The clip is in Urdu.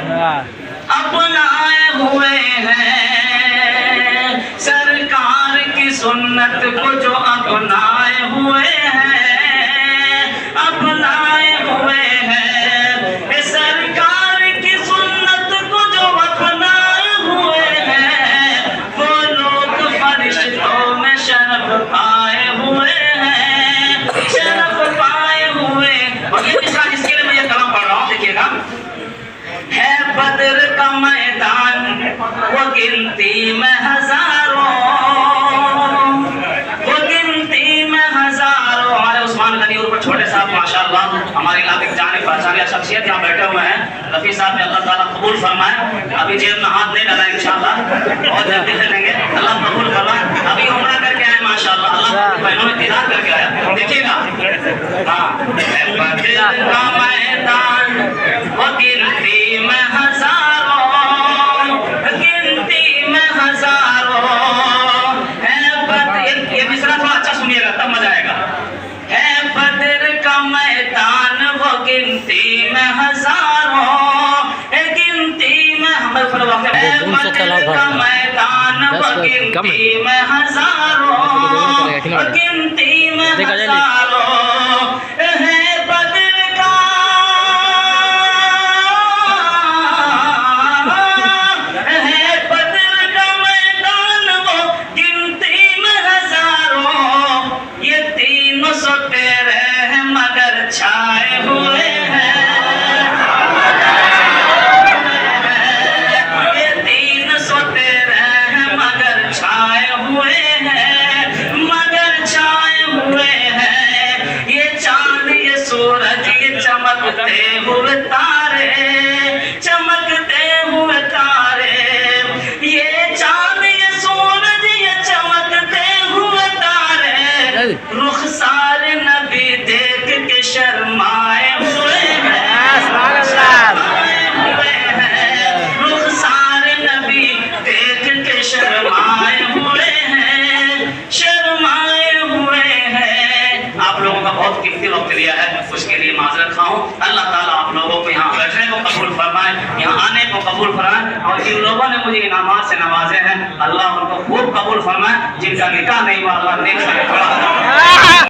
اپنائے ہوئے ہیں سرکار کی سنت کو جو اپنائے ہوئے ہیں، اپنائے ہوئے ہیں سرکار کی سنت کو جو اپنائے ہوئے ہیں، وہ لوگ فرشتوں میں شرف پائے ہوئے ہیں، شرف پائے ہوئے۔ اور یہ مثال جس کے لیے میں یہ کلام پڑھ رہا ہوں دیکھیے گا، ہے بدر کا میدان وہ گنتی میں ہزاروں، وہ گنتی میں ہزاروں۔ ہمارے عثمان غنی اوپر چھوٹے صاحب ماشاءاللہ ہمارے علاقے کے جانے پہچانے شخصیت یہاں بیٹھے ہوئے ہیں، رفیع صاحب نے اللہ تعالیٰ قبول فرمائے، ابھی جیب میں ہاتھ نہیں ڈالا انشاءاللہ، بہت جلدی چلیں گے، اللہ قبول فرمائے، ابھی عمرہ کر کے آئے ماشاءاللہ، اللہ بہنوں میں دیدار کر کے آیا، دیکھیے گا ہاں، ہے بدر کا میدان وہ گنتی میں ہزاروں، گنتی میں ہزاروں، ہے بدر، یہ مصرع تھوڑا اچھا سنیے گا تب مزہ آئے گا، ہے بدر کا میدان وہ گنتی میں ہزاروں، ہے گنتی میں ہمیں فرق ہے، بدر کا میدان وہ گنتی میں ہزاروں، گنتی میں ہزاروں، ہے بدر کا، ہے بدر کا میدان وہ گنتی میں ہزاروں، یہ 313 ہیں مگر چھائے ہوئے ہیں، یہ 313 ہیں مگر چھائے ہوئے ہیں، مگر چھائے ہوئے ہیں، یہ چاند یہ سورج یہ چمکتے ہوئے تارے، چمکتے ہوئے تارے، یہ چاند یہ سورج یہ چمکتے ہوئے تارے، رخسار نبی دیکھ کے شرمائے ہوئے ہیں، شرمائے ہوئے ہیں، رخسار نبی دیکھ کے شرمائے ہوئے ہیں، شرمائے ہوئے ہیں۔ آپ لوگوں کا بہت قیمتی وقت لیا ہے، اس کے لیے معذرت خواہ ہوں، اللہ تعالیٰ آپ لوگوں کو یہاں بیٹھنے کو قبول فرمائے، یہاں آنے کو قبول فرمائے، اور جن لوگوں نے مجھے انعامات سے نوازے ہیں اللہ ان کو خوب قبول فرمائے، جن کا نکاح نہیں ہوا اللہ نیک سے